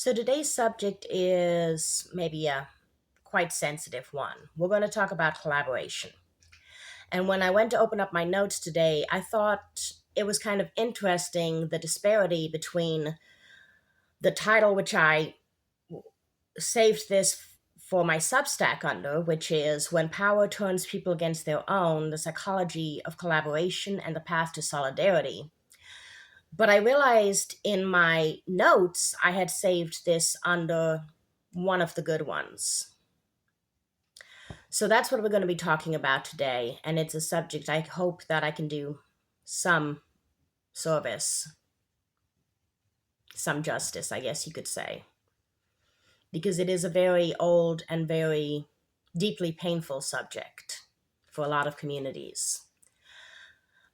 So today's subject is maybe a quite sensitive one. We're going to talk about collaboration. And when I went to open up my notes today, I thought it was kind of interesting the disparity between the title, which I saved this for my Substack under, which is When Power Turns People Against Their Own, the Psychology of Collaboration and the Path to Solidarity. But I realized in my notes I had saved this under one of the good ones. So that's what we're going to be talking about today. And it's a subject I hope that I can do some service, some justice, I guess you could say. Because it is a very old and very deeply painful subject for a lot of communities.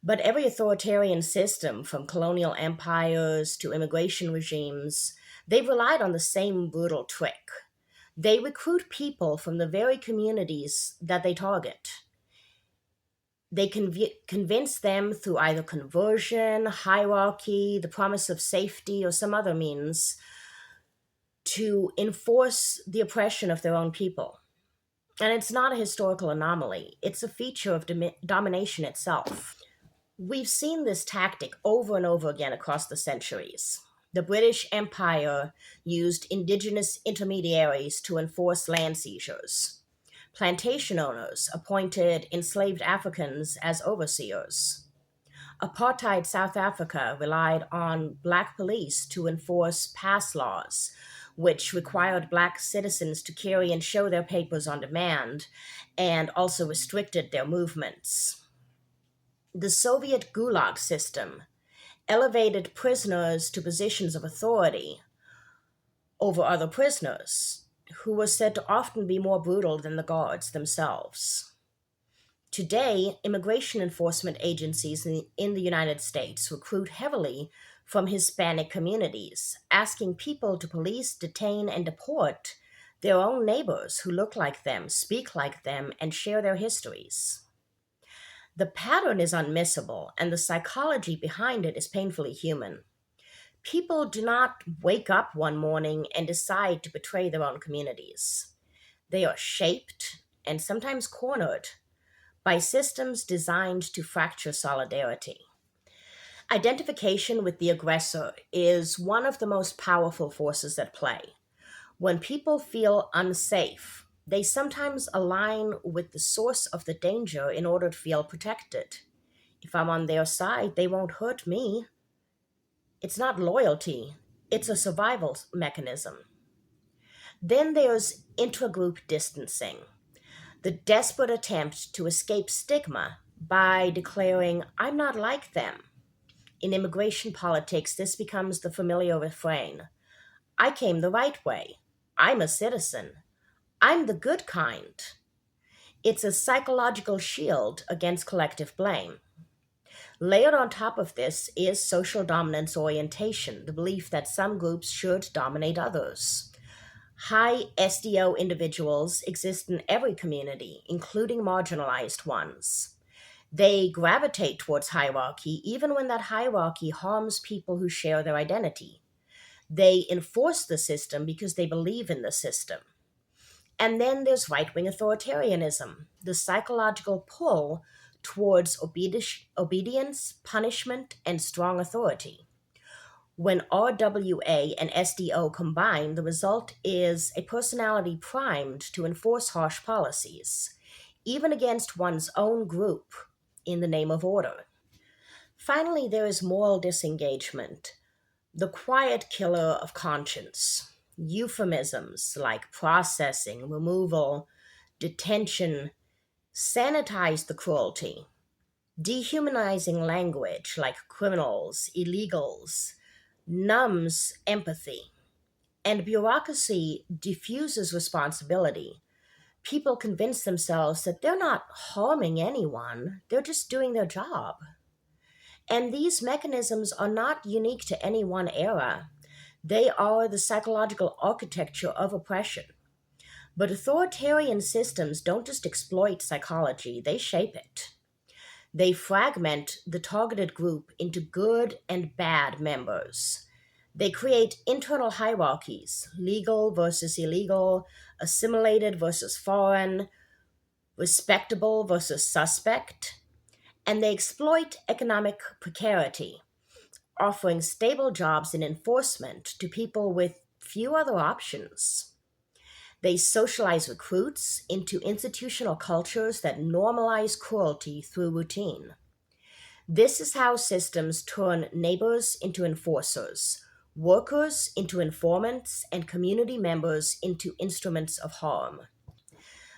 But every authoritarian system, from colonial empires to immigration regimes, they've relied on the same brutal trick. They recruit people from the very communities that they target. They convince them through either conversion, hierarchy, the promise of safety, or some other means to enforce the oppression of their own people. And it's not a historical anomaly, it's a feature of domination itself. We've seen this tactic over and over again across the centuries. The British Empire used indigenous intermediaries to enforce land seizures. Plantation owners appointed enslaved Africans as overseers. Apartheid South Africa relied on black police to enforce pass laws, which required black citizens to carry and show their papers on demand and also restricted their movements. The Soviet Gulag system elevated prisoners to positions of authority over other prisoners, who were said to often be more brutal than the guards themselves. Today, immigration enforcement agencies in the United States recruit heavily from Hispanic communities, asking people to police, detain, and deport their own neighbors who look like them, speak like them, and share their histories. The pattern is unmissable, and the psychology behind it is painfully human. People do not wake up one morning and decide to betray their own communities. They are shaped and sometimes cornered by systems designed to fracture solidarity. Identification with the aggressor is one of the most powerful forces at play. When people feel unsafe, they sometimes align with the source of the danger in order to feel protected. If I'm on their side, they won't hurt me. It's not loyalty, it's a survival mechanism. Then there's intragroup distancing, the desperate attempt to escape stigma by declaring, I'm not like them. In immigration politics, this becomes the familiar refrain: I came the right way. I'm a citizen. I'm the good kind. It's a psychological shield against collective blame. Layered on top of this is social dominance orientation, the belief that some groups should dominate others. High SDO individuals exist in every community, including marginalized ones. They gravitate towards hierarchy even when that hierarchy harms people who share their identity. They enforce the system because they believe in the system. And then there's right wing authoritarianism, the psychological pull towards obedience, punishment, and strong authority. When RWA and SDO combine, the result is a personality primed to enforce harsh policies, even against one's own group, in the name of order. Finally, there is moral disengagement, the quiet killer of conscience. Euphemisms like processing, removal, detention sanitize the cruelty. Dehumanizing language like criminals, illegals, numbs empathy. And bureaucracy diffuses responsibility. People convince themselves that they're not harming anyone, they're just doing their job. And these mechanisms are not unique to any one era. They are the psychological architecture of oppression. But authoritarian systems don't just exploit psychology, they shape it. They fragment the targeted group into good and bad members. They create internal hierarchies: legal versus illegal, assimilated versus foreign, respectable versus suspect, and they exploit economic precarity, offering stable jobs in enforcement to people with few other options. They socialize recruits into institutional cultures that normalize cruelty through routine. This is how systems turn neighbors into enforcers, workers into informants, and community members into instruments of harm.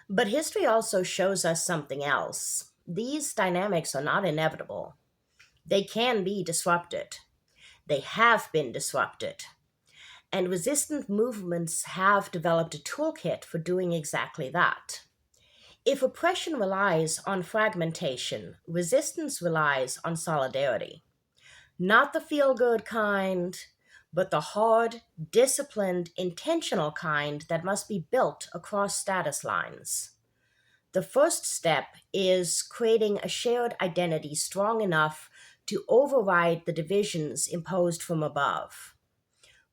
But history also shows us something else. These dynamics are not inevitable. They can be disrupted. They have been disrupted. And resistant movements have developed a toolkit for doing exactly that. If oppression relies on fragmentation, resistance relies on solidarity. Not the feel good kind, but the hard, disciplined, intentional kind that must be built across status lines. The first step is creating a shared identity strong enough to override the divisions imposed from above.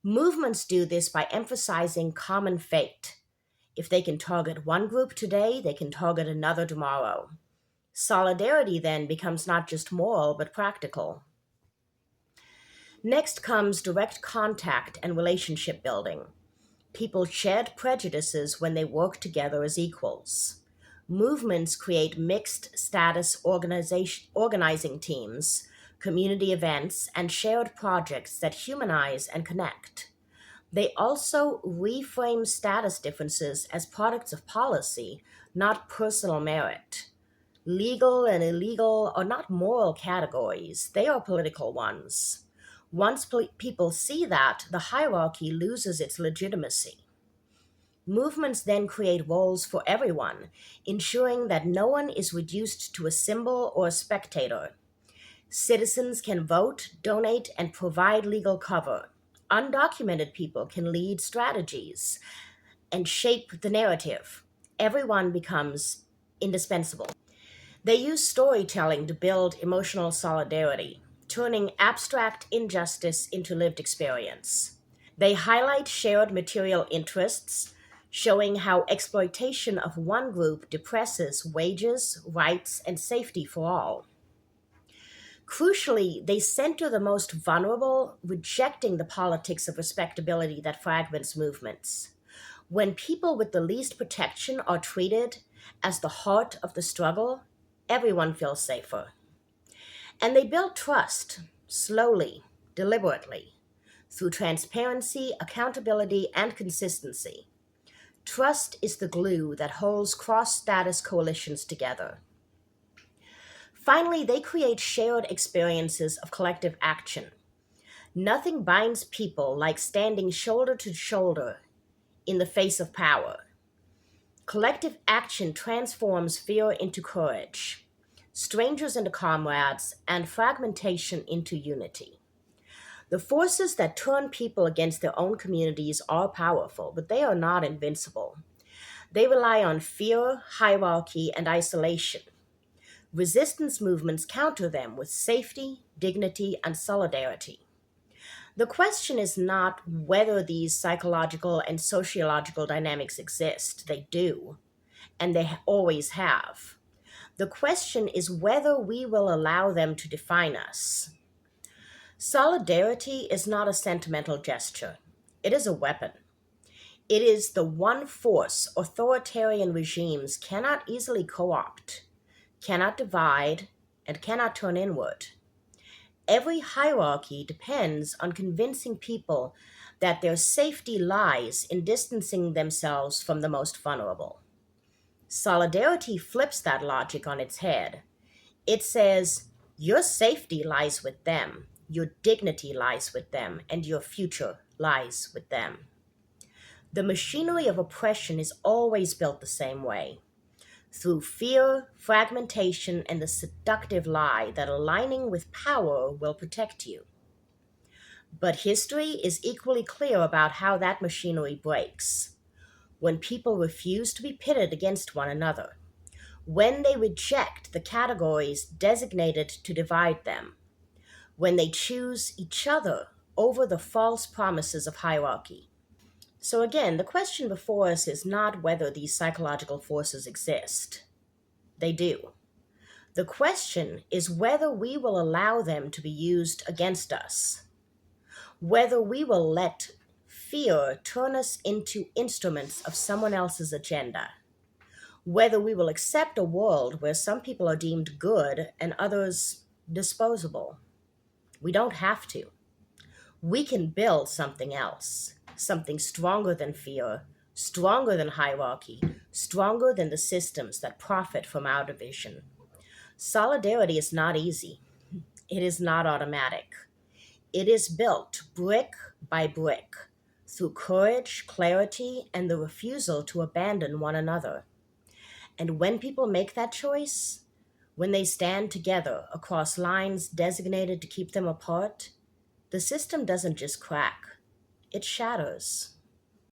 Movements do this by emphasizing common fate. If they can target one group today, they can target another tomorrow. Solidarity then becomes not just moral, but practical. Next comes direct contact and relationship building. People shed prejudices when they work together as equals. Movements create mixed status organizing teams, community events, and shared projects that humanize and connect. They also reframe status differences as products of policy, not personal merit. Legal and illegal are not moral categories, they are political ones. Once people see that, the hierarchy loses its legitimacy. Movements then create roles for everyone, ensuring that no one is reduced to a symbol or a spectator. Citizens can vote, donate, and provide legal cover. Undocumented people can lead strategies and shape the narrative. Everyone becomes indispensable. They use storytelling to build emotional solidarity, turning abstract injustice into lived experience. They highlight shared material interests, showing how exploitation of one group depresses wages, rights, and safety for all. Crucially, they center the most vulnerable, rejecting the politics of respectability that fragments movements. When people with the least protection are treated as the heart of the struggle, everyone feels safer. And they build trust, slowly, deliberately, through transparency, accountability, and consistency. Trust is the glue that holds cross status coalitions together. Finally, they create shared experiences of collective action. Nothing binds people like standing shoulder to shoulder in the face of power. Collective action transforms fear into courage, strangers into comrades, and fragmentation into unity. The forces that turn people against their own communities are powerful, but they are not invincible. They rely on fear, hierarchy, and isolation. Resistance movements counter them with safety, dignity, and solidarity. The question is not whether these psychological and sociological dynamics exist. They do, and they always have. The question is whether we will allow them to define us. Solidarity is not a sentimental gesture, it is a weapon. It is the one force authoritarian regimes cannot easily co opt, cannot divide, and cannot turn inward. Every hierarchy depends on convincing people that their safety lies in distancing themselves from the most vulnerable. Solidarity flips that logic on its head. It says, your safety lies with them, your dignity lies with them, and your future lies with them. The machinery of oppression is always built the same way, through fear, fragmentation, and the seductive lie that aligning with power will protect you. But history is equally clear about how that machinery breaks. When people refuse to be pitted against one another, when they reject the categories designated to divide them, when they choose each other over the false promises of hierarchy. So, again, the question before us is not whether these psychological forces exist. They do. The question is whether we will allow them to be used against us, whether we will let fear turn us into instruments of someone else's agenda, whether we will accept a world where some people are deemed good and others disposable. We don't have to. We can build something else, something stronger than fear, stronger than hierarchy, stronger than the systems that profit from our division. Solidarity is not easy. It is not automatic. It is built brick by brick through courage, clarity, and the refusal to abandon one another. And when people make that choice, when they stand together across lines designated to keep them apart, the system doesn't just crack, it shatters.